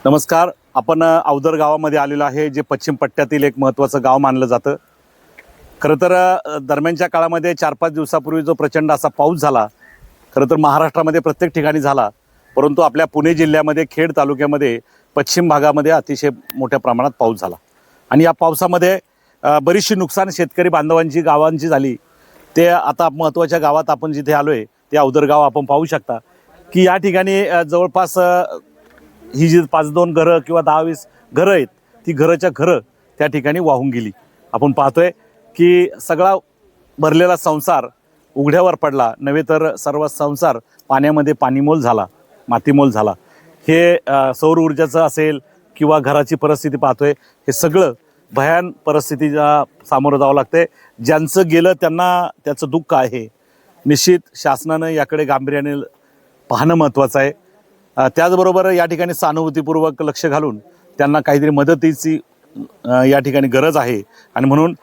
नमस्कार. आपण अवदर गावामध्ये आलेलो आहे, जे पश्चिम पट्ट्यातील एक महत्त्वाचं गाव मानलं जातं. खरं तर दरम्यानच्या काळामध्ये 4-5 दिवसापूर्वी जो प्रचंड असा पाऊस झाला, खरं तर महाराष्ट्रामध्ये प्रत्येक ठिकाणी झाला, परंतु आपल्या पुणे जिल्ह्यामध्ये खेड तालुक्यामध्ये पश्चिम भागामध्ये अतिशय मोठ्या प्रमाणात पाऊस झाला. आणि या पावसामध्ये बरीचशी नुकसान शेतकरी बांधवांची गावांची झाली. ते आता महत्त्वाच्या गावात आपण जिथे आलो आहे ते अवदर गाव आपण पाहू शकता की या ठिकाणी जवळपास ही जी 5-2 घरं किंवा 10-20 घरं आहेत, ती घरच्या घरं त्या ठिकाणी वाहून गेली. आपण पाहतोय की सगळा भरलेला संसार उघड्यावर पडला, नव्हे तर सर्व संसार पाण्यामध्ये पाणीमोल झाला, मातीमोल झाला. हे सौर ऊर्जाचं असेल किंवा घराची परिस्थिती पाहतोय, हे सगळं भयान परिस्थितीला सामोरं जावं लागतंय. ज्यांचं गेलं त्यांना त्याचं दुःख आहे. निश्चित शासनानं याकडे गांभीर्याने पाहणं महत्त्वाचं आहे. त्याचबरोबर या ठिकाणी सहानुभूतीपूर्वक लक्ष घालून त्यांना काहीतरी मदतीची या ठिकाणी गरज आहे. आणि म्हणून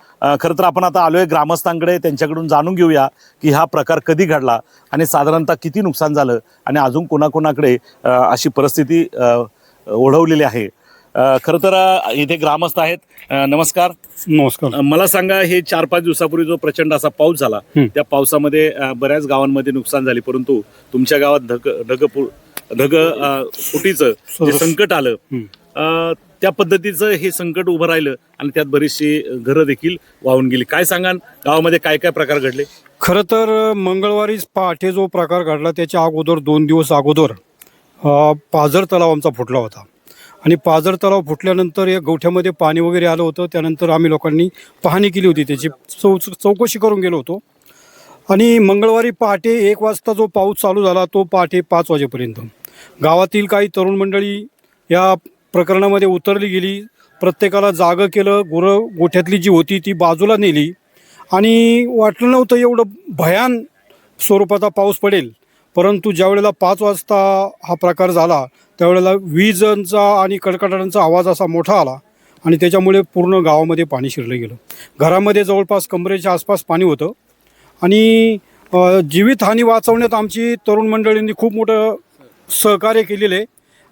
खरं तर आपण आता आलो आहे ग्रामस्थांकडे, त्यांच्याकडून जाणून घेऊया की हा प्रकार कधी घडला आणि साधारणतः किती नुकसान झालं आणि अजून कोणाकोणाकडे अशी परिस्थिती ओढवलेली आहे. खरं तर इथे ग्रामस्थ आहेत. नमस्कार. नमस्कार. मला सांगा, हे 4-5 दिवसापूर्वी जो प्रचंड असा पाऊस झाला, त्या पावसामध्ये बऱ्याच गावांमध्ये नुकसान झाले, परंतु तुमच्या गावात ढगफुटीचं जे संकट आलं, त्या पद्धतीचं हे संकट उभं राहिलं आणि त्यात बरीचशी घरं देखील वाहून गेली. काय सांगा, गावामध्ये काय काय प्रकार घडले? खरं तर मंगळवारी पहाटे जो प्रकार घडला त्याच्या अगोदर 2 दिवस अगोदर पाझर तलाव आमचा फुटला होता. आणि पाझर तलाव फुटल्यानंतर या गोठ्यामध्ये पाणी वगैरे आलं होतं. त्यानंतर आम्ही लोकांनी पाहणी केली होती, त्याची चौकशी करून गेलो होतो. आणि मंगळवारी पहाटे 1 वाजता जो पाऊस चालू झाला तो पहाटे 5 वाजेपर्यंत गावातील काही तरुण मंडळी या प्रकरणामध्ये उतरली गेली. प्रत्येकाला जागं केलं. गोठ्यातली जी होती ती बाजूला नेली. आणि वाटलं नव्हतं एवढं भयान स्वरूपाचा पाऊस पडेल. परंतु ज्यावेळेला 5 वाजता हा प्रकार झाला त्यावेळेला विजांचा आणि कडकडाटांचा आवाज असा मोठा आला आणि त्याच्यामुळे पूर्ण गावामध्ये पाणी शिरलं गेलं. घरामध्ये जवळपास कमरेच्या आसपास पाणी होतं. आणि जीवितहानी वाचवण्यात आमची तरुण मंडळींनी खूप मोठं सहकार्य केलेलं आहे.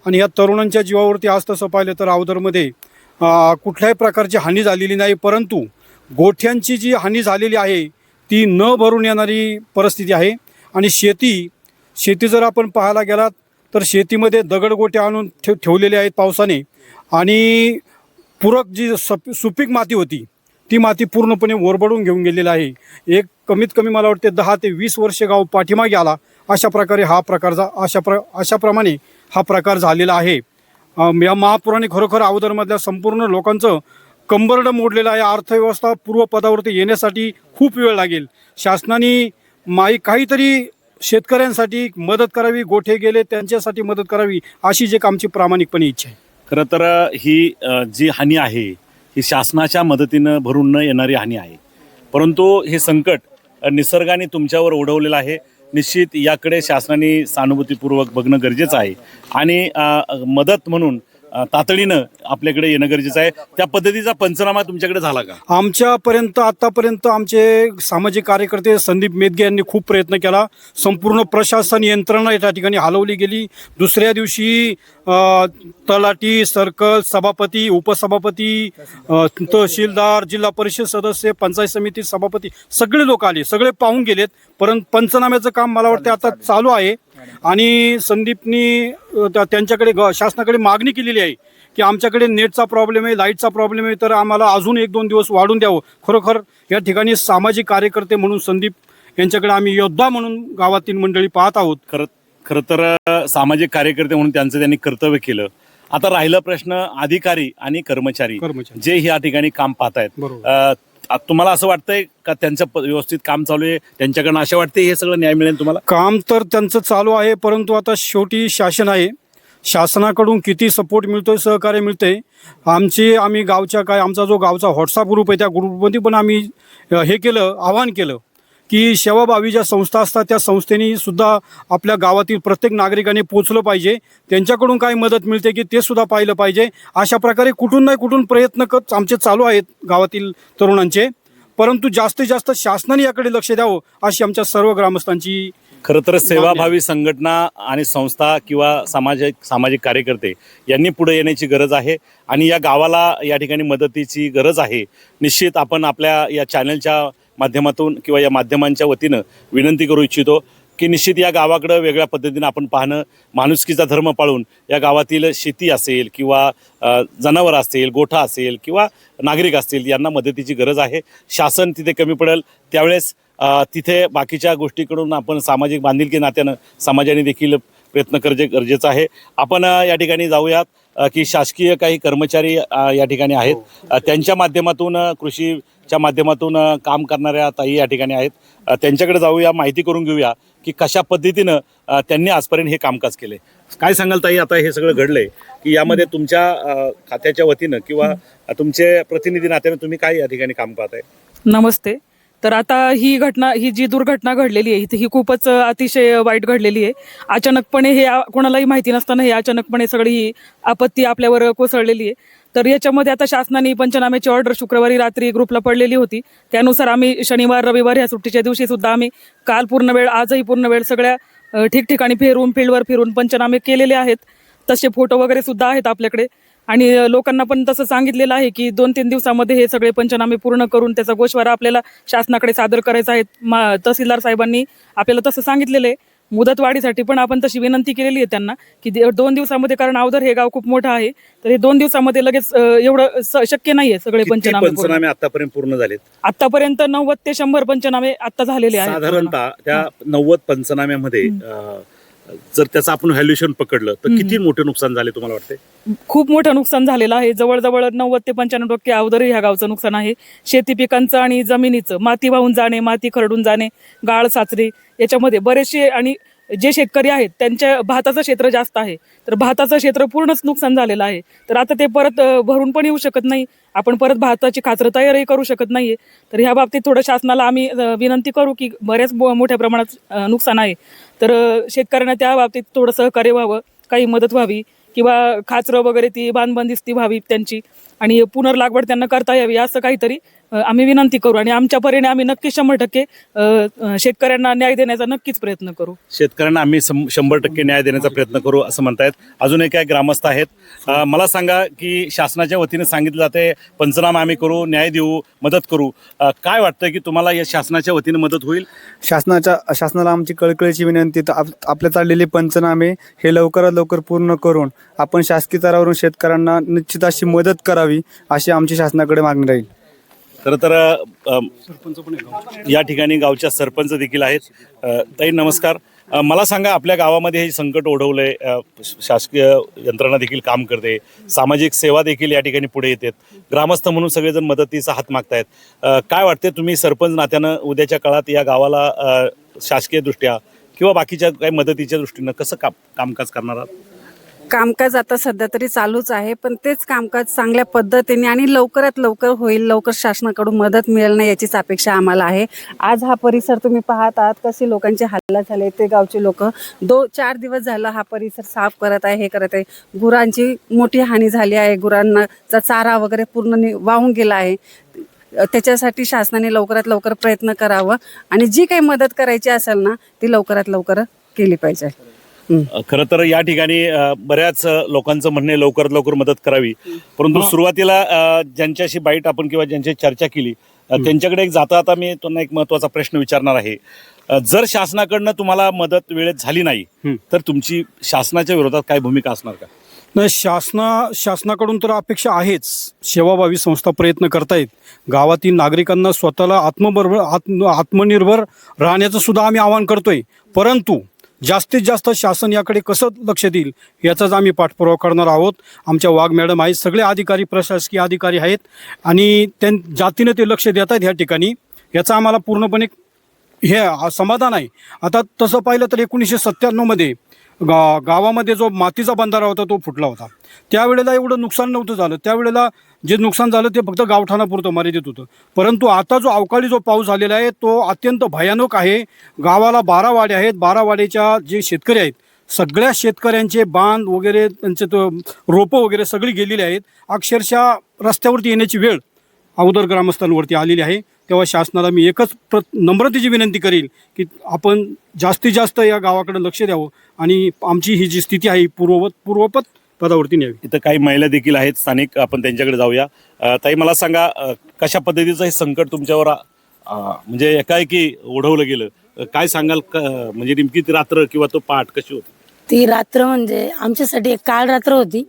आणि या तरुणांच्या जीवावरती आज तसं पाहिलं तर अवदरमध्ये कुठल्याही प्रकारची हानी झालेली नाही, परंतु गोठ्यांची जी हानी झालेली आहे ती न भरून येणारी परिस्थिती आहे. आणि शेती जर आपण पाहायला गेलात तर शेतीमध्ये दगडगोटे आणून ठेवलेले आहेत पावसाने. आणि पूरक जी सुपीक माती होती ती माती पूर्णपणे ओरबडून घेऊन गेलेली आहे. एक कमीत कमी मला वाटते 10 ते 20 वर्षे गाव पाठीमागे आला. अशा प्रकारे अशाप्रमाणे हा प्रकार झालेला आहे. या महापुराने खरोखर अवदरमधल्या संपूर्ण लोकांचं कंबरडं मोडलेलं आहे. अर्थव्यवस्था पूर्वपदावरती येण्यासाठी खूप वेळ लागेल. शासनाने काहीतरी शेतकऱ्यांसाठी मदत करावी, गोठे गेले त्यांच्यासाठी मदत करावी, अशी जे आमची प्रामाणिकपणे इच्छा आहे. खरं तर ही जी हानी आहे ही शासनाच्या मदतीनं भरून न येणारी हानी आहे, परंतु हे संकट निसर्गाने तुमच्यावर ओढवलेलं आहे. निश्चित याकडे शासनाने सहानुभूतीपूर्वक बघणं गरजेचं आहे आणि मदत म्हणून तातडीनं आपल्याकडे येणं गरजेचं आहे. त्या पद्धतीचा पंचनामा तुमच्याकडे झाला का? आतापर्यंत आमचे सामाजिक कार्यकर्ते संदीप मेदगे यांनी खूप प्रयत्न केला. संपूर्ण प्रशासन यंत्रणा या ठिकाणी हलवली गेली. दुसऱ्या दिवशी तलाठी, सर्कल, सभापती, उपसभापती, तहसीलदार, जिल्हा परिषद सदस्य, पंचायत समिती सभापती सगळे लोक आले, सगळे पाहून गेलेत. परंतु पंचनाम्याचं काम मला वाटतं आता चालू आहे. आणि संदीपनी त्यांच्याकडे शासनाकडे मागणी केलेली आहे की आमच्याकडे नेटचा प्रॉब्लेम आहे, लाईटचा प्रॉब्लेम आहे, तर आम्हाला अजून 1-2 दिवस वाढून द्यावं. खरोखर या ठिकाणी सामाजिक कार्यकर्ते म्हणून संदीप यांच्याकडे आम्ही योद्धा म्हणून गावातील मंडळी पाहत आहोत. खरं तर सामाजिक कार्यकर्ते म्हणून त्यांनी कर्तव्य केलं. आता राहिला प्रश्न अधिकारी आणि कर्मचारी जे ह्या ठिकाणी काम पाहतायत. तुम्हाला असं वाटतंय का त्यांचं व्यवस्थित काम चालू आहे? त्यांच्याकडनं अशा वाटते हे सगळं न्याय मिळेल तुम्हाला? काम तर त्यांचं चालू आहे, परंतु आता शेवटी शासन आहे. शासनाकडून किती सपोर्ट मिळतोय, सहकार्य मिळतंय. आम्ही आमचा जो गावचा व्हॉट्सअप ग्रुप आहे त्या ग्रुपमध्ये पण आम्ही आवाहन केलं की सेवाभावी ज्या संस्था असतात त्या संस्थेने सुद्धा आपल्या गावातील प्रत्येक नागरिकाने पोचलं पाहिजे. त्यांच्याकडून काय मदत मिळते की ते सुद्धा पाहिलं पाहिजे. अशा प्रकारे कुठून नाही कुठून प्रयत्न आमचे चालू आहेत गावातील तरुणांचे. परंतु जास्तीत जास्त शासनाने याकडे लक्ष द्यावं अशी आमच्या सर्व ग्रामस्थांची खरं तर सेवाभावी संघटना आणि संस्था किंवा सामाजिक कार्यकर्ते यांनी पुढे येण्याची गरज आहे आणि या गावाला या ठिकाणी मदतीची गरज आहे. निश्चित आपण आपल्या या चॅनलच्या माध्यमातून किंवा या माध्यमांच्या वतीनं विनंती करू इच्छितो की निश्चित या गावाकडं वेगळ्या पद्धतीनं आपण पाहणं, माणुसकीचा धर्म पाळून या गावातील शेती असेल किंवा जनावर असेल, गोठा असेल किंवा नागरिक असतील यांना मदतीची गरज आहे. शासन तिथे कमी पडेल त्यावेळेस तिथे बाकीच्या गोष्टीकडून आपण सामाजिक बांधिलकी नात्यानं समाजाने देखील प्रयत्न गरजेचं आहे. आपण या ठिकाणी जाऊयात की शासकीय काही कर्मचारी या ठिकाणी आहेत, त्यांच्या माध्यमातून कृषीच्या माध्यमातून काम करणाऱ्या ताई या ठिकाणी आहेत. त्यांच्याकडे जाऊया, माहिती करून घेऊया की कशा पद्धतीनं त्यांनी आजपर्यंत हे कामकाज केले. काय सांगाल ताई, आता हे सगळं घडलंय की यामध्ये तुमच्या खात्याच्या वतीनं किंवा तुमचे प्रतिनिधी नात्यानं तुम्ही काय या ठिकाणी काम पाहताय? नमस्ते. तर आता ही जी दुर्घटना घडलेली आहे ही खूपच अतिशय वाईट घडलेली आहे. अचानकपणे हे कोणालाही माहिती नसताना हे अचानकपणे सगळी ही आपत्ती आपल्यावर कोसळलेली आहे. तर याच्यामध्ये आता शासनाने पंचनाम्याची ऑर्डर शुक्रवारी रात्री ग्रुपला पडलेली होती. त्यानुसार आम्ही शनिवार रविवार ह्या सुट्टीच्या दिवशी सुद्धा आम्ही काल पूर्ण वेळ, आजही पूर्ण वेळ सगळ्या ठिकठिकाणी फील्डवर फिरून पंचनामे केलेले आहेत. तसे फोटो वगैरे सुद्धा आहेत आपल्याकडे आणि लोकांना पण तसं सांगितलेलं आहे की 2-3 दिवसामध्ये हे सगळे पंचनामे पूर्ण करून त्याचा गोषवारा आपल्याला शासनाकडे सादर करायचा आहे. तहसीलदार साहेबांनी आपल्याला तसं सांगितलेलं आहे. मुदतवाढीसाठी पण आपण तशी विनंती केलेली आहे त्यांना की 2 दिवसामध्ये, कारण अवधर हे गाव खूप मोठं आहे, तर हे 2 दिवसामध्ये लगेच एवढं शक्य नाहीये सगळे पंचनामे आतापर्यंत पूर्ण झालेत. आतापर्यंत 90 ते 100 पंचनामे आता झालेले आहेत. साधारणतः त्या 90 पंचनाम्यामध्ये जर त्याचं आपण व्हॅल्युएशन पकडलं तर किती मोठे नुकसान झाले तुम्हाला वाटते? खूप मोठं नुकसान झालेलं आहे. जवळजवळ 90 ते 95% अवधरी ह्या गावचं नुकसान आहे. शेती पिकांचं आणि जमिनीचं, माती वाहून जाणे, माती खरडून जाणे, गाळ साचणे, याच्यामध्ये बरेचसे, आणि जे शेतकरी आहेत त्यांच्या भाताचं क्षेत्र जास्त आहे, तर भाताचं क्षेत्र पूर्णच नुकसान झालेलं आहे. तर आता ते परत भरून पण येऊ शकत नाही, आपण परत भाताची खाचरं तयारही करू शकत नाहीये. तर ह्या बाबतीत थोडं शासनाला आम्ही विनंती करू की बऱ्याच मोठ्या प्रमाणात नुकसान आहे, तर शेतकऱ्यांना त्या बाबतीत थोडं सहकार्य व्हावं, काही मदत व्हावी किंवा खाचरं वगैरे ती बांधबंदिस्ती व्हावी त्यांची, आणि पुनर्लागवड त्यांना करता यावी असं काहीतरी आम्ही विनंती करू. आणि आमच्या परीने आम्ही नक्कीच 100% शेतकऱ्यांना न्याय देण्याचा नक्कीच प्रयत्न करू. शेतकऱ्यांना आम्ही 100% न्याय देण्याचा प्रयत्न करू असं म्हणतायत. अजून एक ग्रामस्थ आहेत. मला सांगा की शासनाच्या वतीने सांगितलं जाते पंचनामा आम्ही करू, न्याय देऊ, मदत करू. काय वाटतं की तुम्हाला या शासनाच्या वतीने मदत होईल? शासनाला आमची कळकळीची विनंती, तर आपले चाललेले पंचनामे हे लवकरात लवकर पूर्ण करून आपण शासकीय स्तरावरून शेतकऱ्यांना निश्चित अशी मदत करावी अशी आमची शासनाकडे मागणी राहील. खरं तर या ठिकाणी गावच्या सरपंच देखील आहेत. ताई नमस्कार. मला सांगा, आपल्या गावामध्ये हे संकट ओढवलंय, शासकीय यंत्रणा देखील काम करते, सामाजिक सेवा देखील या ठिकाणी पुढे येतात, ग्रामस्थ म्हणून सगळेजण मदतीचा हात मागतायत. काय वाटते, तुम्ही सरपंच नात्यानं उद्याच्या काळात या गावाला शासकीय दृष्ट्या किंवा बाकीच्या काही मदतीच्या दृष्टीनं कसं कामकाज करणार आहात? कामकाज आता सध्या तरी चालूच आहे, पण तेच कामकाज चांगल्या पद्धतीने आणि लवकरात लवकर होईल, लवकर शासनाकडून मदत मिळेल ना याचीच अपेक्षा आम्हाला आहे. आज हा परिसर तुम्ही पाहत आहात कसे लोकांचे हालत झाले. ते गावचे लोक 2-4 दिवस झालं हा परिसर साफ करत आहे, हे करत आहे. गुरांची मोठी हानी झाली आहे, गुरांचा चारा वगैरे पूर्ण वाहून गेला आहे. त्याच्यासाठी शासनाने लवकरात लवकर प्रयत्न करावं आणि जी काही मदत करायची असेल ना ती लवकरात लवकर केली पाहिजे. खरं तर या ठिकाणी बऱ्याच लोकांचं म्हणणे लवकरात लवकर मदत करावी, परंतु सुरुवातीला ज्यांच्याशी बाईट आपण किंवा ज्यांची चर्चा केली त्यांच्याकडे जाता मी त्यांना एक महत्त्वाचा प्रश्न विचारणार आहे. जर शासनाकडनं तुम्हाला मदत वेळेत झाली नाही तर तुमची शासनाच्या विरोधात काय भूमिका असणार का? नाही, शासनाकडून तर अपेक्षा आहेच. सेवाभावी संस्था प्रयत्न करतायत. गावातील नागरिकांना स्वतःला आत्मनिर्भर राहण्याचं सुद्धा आम्ही आवाहन करतोय, परंतु जास्तीत जास्त शासन याकडे कसं लक्ष देईल याचाच आम्ही पाठपुरावा करणार आहोत. आमच्या वाघ मॅडम आहेत, सगळे अधिकारी, प्रशासकीय अधिकारी आहेत आणि जातीनं ते लक्ष देत आहेत ह्या ठिकाणी. याचा आम्हाला पूर्णपणे समाधान आहे. आता तसं पाहिलं तर 1997 गावामध्ये जो मातीचा बंधारा होता तो फुटला होता. त्यावेळेला एवढं नुकसान नव्हतं झालं. त्यावेळेला जे नुकसान झालं ते फक्त गावठाणापुरतं मर्यादित होतं, परंतु आता जो अवकाळी जो पाऊस झालेला आहे तो अत्यंत भयानक आहे. गावाला 12 वाडे आहेत. 12 वाड्याच्या जे शेतकरी आहेत सगळ्या शेतकऱ्यांचे बांध वगैरे, त्यांचे रोपं वगैरे सगळी गेलेली आहेत. अक्षरशः रस्त्यावरती येण्याची वेळ अगोदर ग्रामस्थांवरती आलेली आहे. तेव्हा शासनाला मी एकच नम्रतेची विनंती करील की आपण जास्तीत जास्त या गावाकडे लक्ष द्यावं आणि आमची ही जी स्थिती आहे पूर्वपद पदावरती न्यावी. इथं काही महिला देखील आहेत स्थानिक, आपण त्यांच्याकडे जाऊया. ताई, मला सांगा, कशा पद्धतीचं हे संकट तुमच्यावर म्हणजे एकाएकी ओढवलं गेलं, काय सांगाल? म्हणजे नेमकी ती रात्र किंवा तो पाठ कशी होती? ती रात्र म्हणजे आमच्यासाठी एक काळ रात्र होती,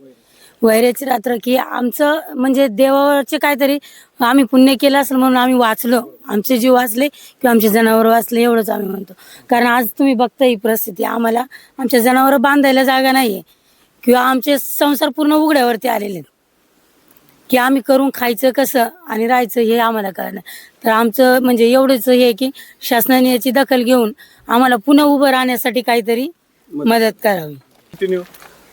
वैऱ्याची रात्र, की आमचं म्हणजे देवाचे काहीतरी आम्ही पुण्य केलं असेल म्हणून आम्ही वाचलो, आमचे जीव वाचले किंवा आमचे जनावर वाचले एवढंच आम्ही म्हणतो. कारण आज तुम्ही बघता ही परिस्थिती, आम्हाला आमच्या जनावर बांधायला जागा नाहीये किंवा आमचे संसार पूर्ण उघड्यावरती आलेले आहेत की आम्ही करून खायचं कसं आणि राहायचं हे आम्हाला कळलं. तर आमचं म्हणजे एवढंच हे की शासनाने याची दखल घेऊन आम्हाला पुन्हा उभं राहण्यासाठी काहीतरी मदत करावी.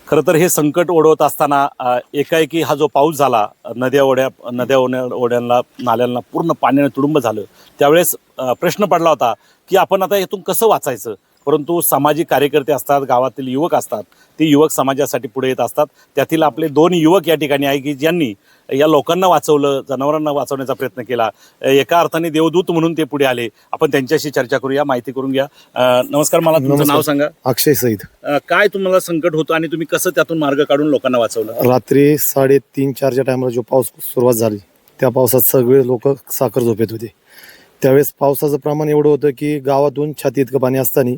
खरं तर हे संकट ओढवत असताना एकाएकी हा जो पाऊस झाला, नद्या ओढ्यांना नाल्यांना पूर्ण पाण्याने तुडुंब झालं. त्यावेळेस प्रश्न पडला होता की आपण आता यातून कसं वाचायचं. परंतु सामाजिक कार्यकर्ते असतात, गावातील युवक असतात, ते युवक समाजासाठी पुढे येत असतात. त्यातील आपले 2 युवक या ठिकाणी आहे की ज्यांनी या लोकांना वाचवलं, जनावरांना वाचवण्याचा प्रयत्न केला. एका अर्थाने देवदूत म्हणून ते पुढे आले. आपण त्यांच्याशी चर्चा करूया, माहिती करून घ्या. नमस्कार, मला तुमचं नाव सांगा. अक्षय सईद. काय तुम्हाला संकट होतं आणि तुम्ही कसं त्यातून मार्ग काढून लोकांना वाचवलं? रात्री 3:30-4च्या टायमाला जो पाऊस सुरुवात झाली, त्या पावसात सगळे लोक साखर झोपेत होते. त्यावेळेस पावसाचं प्रमाण एवढं होतं की गावातून छाती इतकं पाणी असताना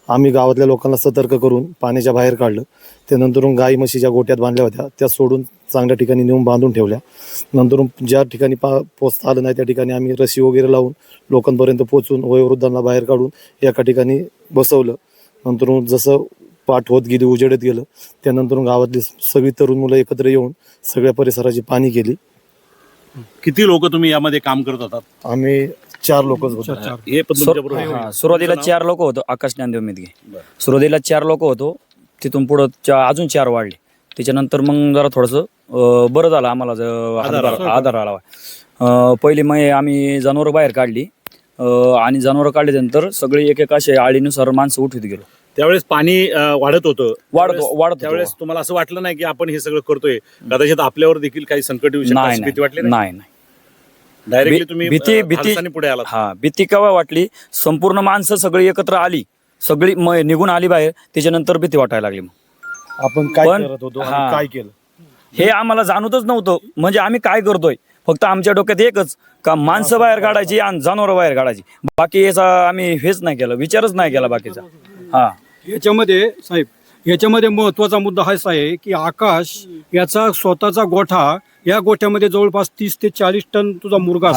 आम्ही गावातल्या लोकांना सतर्क करून पाण्याच्या बाहेर काढलं. त्यानंतर गाई म्हशी ज्या गोट्यात बांधल्या होत्या त्या सोडून चांगल्या ठिकाणी नेऊन बांधून ठेवल्या. नंतर ज्या ठिकाणी पोचता आलं नाही त्या ठिकाणी आम्ही रशी वगैरे लावून लोकांपर्यंत पोचून वयोवृद्धांना बाहेर काढून एका ठिकाणी बसवलं. नंतर जसं पाठ होत गेली, उजेडत गेलं, त्यानंतर गावातली सगळी तरुण मुलं एकत्र येऊन सगळ्या परिसराची पाणी केली. किती लोक तुम्ही यामध्ये काम करत होतात? आम्ही 4 लोकच होतो. हे पण तुमच्याबरोबर आहे? हा, सुरुवातीला 4 लोक होतो. आकाश ज्ञानदेव मिदगे. सुरुवातीला 4 लोक होतो. तिथून पुढं अजून 4 वाढले. त्याच्यानंतर मग जरा थोडंसं बरं झालं आम्हाला, आधार आला. पहिली मग आम्ही जनावरं बाहेर काढली आणि जनावरं काढल्यानंतर सगळे एक असे आळीनुसार माणसं उठवीत गेलो. त्यावेळेस पाणी वाढत होतं. वाढत त्यावेळेस तुम्हाला असं वाटलं नाही की आपण हे सगळं करतोय, कदाचित आपल्यावर देखील काही संकट येऊ शकतं, अशी भीती वाटली? नाही. डायरेक्टली तुम्ही भीती धाडसाने पुढे आलात? हा, भीती केव्हा वाटली, संपूर्ण माणसं सगळी एकत्र आली, सगळी निघून आली बाहेर, त्याच्यानंतर भीती वाटायला लागली. मग आपण काय पण- करत होतो हा. आणि काय केलं हे आम्हाला जाणवतच नव्हतं. म्हणजे आम्ही काय करतोय, फक्त आमच्या डोक्यात एकच का माणसं बाहेर काढायची आणि जनावरं बाहेर काढायची. बाकी याचा आम्ही हेच नाही केलं, विचारच नाही केला बाकीचा. हा, याच्यामध्ये साहेब, याच्यामध्ये महत्वाचा मुद्दा हाच आहे की आकाश याचा स्वतःचा गोठा, या गोठ्यामध्ये जवळपास 30 ते 40 टन तुझा मुरगास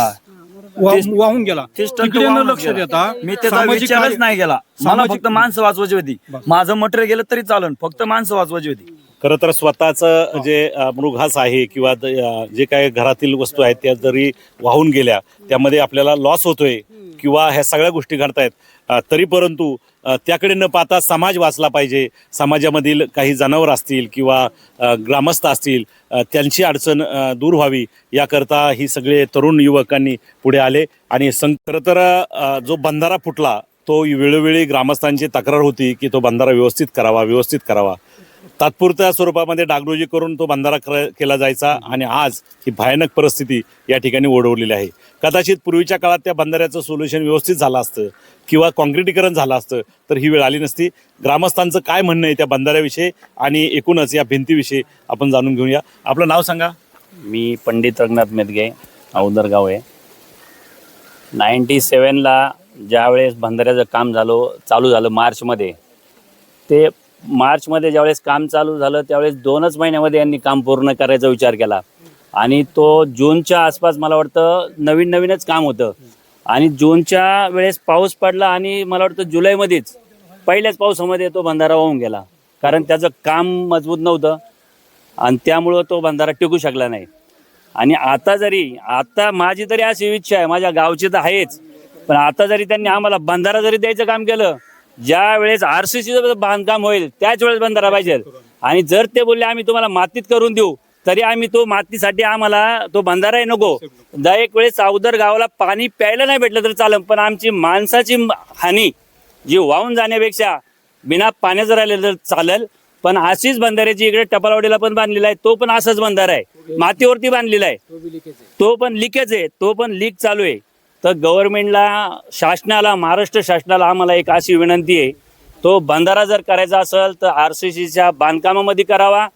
वाहून गेला. 30 टन तिकडे न वाहून लक्ष गेला. देता मी त्याचा सामाजिक विचारच कार्य- नाही केला. मला सामाजिक- फक्त माणसं वाचवायची होती. माझं मटेरियल गेलं तरी चालन, फक्त माणसं वाचवायची होती. खरं तर स्वतःच जे मृगघास आहे किंवा जे काही घरातील वस्तू आहेत त्या जरी वाहून गेल्या, त्यामध्ये आपल्याला लॉस होतोय किंवा ह्या सगळ्या गोष्टी घडतायत, तरी परंतु त्याकडे न पाहता समाज वाचला पाहिजे. समाजामधील काही जनावर असतील किंवा ग्रामस्थ असतील, त्यांची अडचण दूर व्हावी याकरता ही सगळे तरुण युवकांनी पुढे आले. आणि खरं तर जो बंधारा फुटला तो वेळोवेळी ग्रामस्थांची तक्रार होती की तो बंधारा व्यवस्थित करावा. तात्पुरत्या स्वरूपामध्ये डागडुजी करून तो बंधारा केला जायचा आणि आज ही भयानक परिस्थिती या ठिकाणी ओढवलेली आहे. कदाचित पूर्वीच्या काळात त्या बंधाऱ्याचं सोल्युशन व्यवस्थित झालं असतं किंवा काँक्रिटीकरण झालं असतं तर ही वेळ आली नसती. ग्रामस्थांचं काय म्हणणं आहे त्या बंधाऱ्याविषयी आणि एकूणच या भिंतीविषयी आपण जाणून घेऊया. आपलं नाव सांगा. मी पंडित रंगनाथ मेदगे, अवदर गाव आहे. 97ला ज्यावेळेस बंधाऱ्याचं काम चालू झालं मार्चमध्ये, ते मार्चमध्ये ज्यावेळेस काम चालू झालं त्यावेळेस 2च महिन्यामध्ये यांनी काम पूर्ण करायचा विचार केला आणि तो जूनच्या आसपास मला वाटतं नवीनच काम होतं. आणि जूनच्या वेळेस पाऊस पडला आणि मला वाटतं जुलैमध्येच पहिल्याच पावसामध्ये तो बंधारा वाहून गेला. कारण त्याचं काम मजबूत नव्हतं आणि त्यामुळं तो बंधारा टिकू शकला नाही. आणि आता माझी तरी अशी इच्छा आहे, माझ्या गावची तर आहेच, पण आता जरी त्यांनी आम्हाला बंधारा जरी द्यायचं काम केलं, ज्या वेळेस RCCचं बांधकाम होईल त्याच वेळेस बंधारा पाहिजे. आणि जर ते बोलले आम्ही तुम्हाला मातीत करून देऊ, तरी आम्ही तो मातीसाठी आम्हाला तो बंधाराही नको. एक वेळेस अवदर गावाला पाणी प्यायला नाही भेटलं तर चालेल, पण आमची माणसाची हानी जी वाहून जाण्यापेक्षा बिना पाण्याचं राहिलं तर चालेल. पण अशीच बंधाऱ्याची इकडे टपालवाडीला पण बांधलेला आहे, तो पण असाच बंधारा आहे, मातीवरती बांधलेला आहे, तो पण लिकेज आहे, तो पण लीक चालू आहे. तर गव्हर्नमेंटला, शासनाला, महाराष्ट्र शासनाला आम्हाला एक अशी विनंती आहे, तो बंधारा जर करायचा असेल तर RCCच्या बांधकामामध्ये करावा.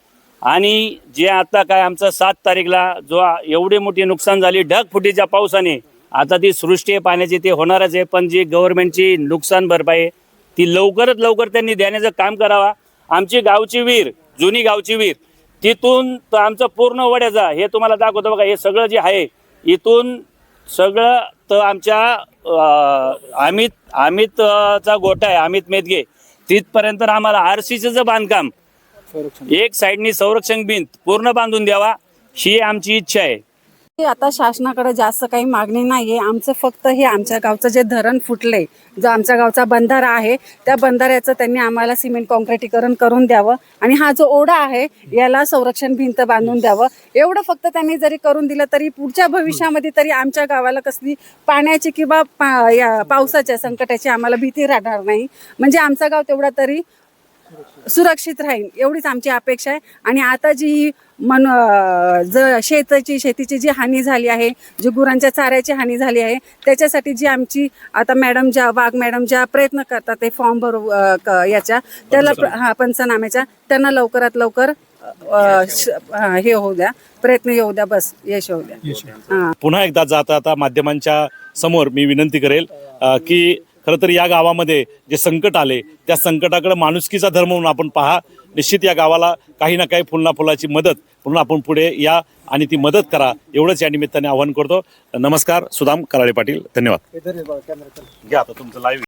आणि जे आता काय आमचं 7 तारीखला जो एवढी मोठी नुकसान झाली ढगफुटीच्या पावसाने, आता ती सृष्टी पाण्याची ते होणारच आहे, पण जी गव्हर्नमेंटची नुकसान भरपाई ती लवकरात लवकर त्यांनी देण्याचं काम करावा. आमची गावची विहीर, जुनी गावची विहीर, तिथून तर आमचं पूर्ण वड्याचा, हे तुम्हाला दाखवतो बघा, हे सगळं जे आहे इथून सगळं तर आमच्या अमितचा गोठा आहे, अमित मेदगे, तिथपर्यंत आम्हाला RCCचं बांधकाम एक साईडनी संरक्षण भिंत पूर्ण बांधून द्यावा, ही आमची इच्छा आहे. आता शासनाकडे जास्त काही मागणी नाहीये. आमचं फक्त हे आमच्या गावचं जे धरण फुटलंय, जो आमच्या गावचा बंधारा आहे, त्या बंधाऱ्याचं त्यांनी आम्हाला सिमेंट कॉन्क्रिटीकरण करून द्यावं आणि हा जो ओढा आहे याला संरक्षण भिंत बांधून द्यावं. एवढं फक्त त्यांनी जरी करून दिलं तरी पुढच्या भविष्यामध्ये तरी आमच्या गावाला कसली पाण्याची किंवा पावसाच्या संकटाची आम्हाला भीती राहणार नाही. म्हणजे आमचं गाव तेवढा तरी सुरक्षित राहील एवढीच आमची अपेक्षा आहे. आणि आता जी शेतीची जी हानी झाली आहे, जी गुरांच्या चाऱ्याची हानी झाली आहे, त्याच्यासाठी जी आमची आता वाघ मॅडम ज्या प्रयत्न करतात ते फॉर्म भरू याच्या त्याला पंचनाम्याच्या, त्यांना लवकरात लवकर हे होऊ द्या, प्रयत्न येऊ द्या, बस यश होऊ द्या. पुन्हा एकदा जाता माध्यमांच्या समोर मी विनंती करेल की खरं तर या गावामध्ये जे संकट आले त्या संकटाकडे माणुसकीचा धर्म म्हणून आपण पहा. निश्चित या गावाला काही ना काही फुलाची मदत म्हणून आपण पुढे या आणि ती मदत करा, एवढंच या निमित्ताने आवाहन करतो. नमस्कार. सुदाम कराळे पाटील, धन्यवाद. घ्या आता तुमचं लाईव्ह.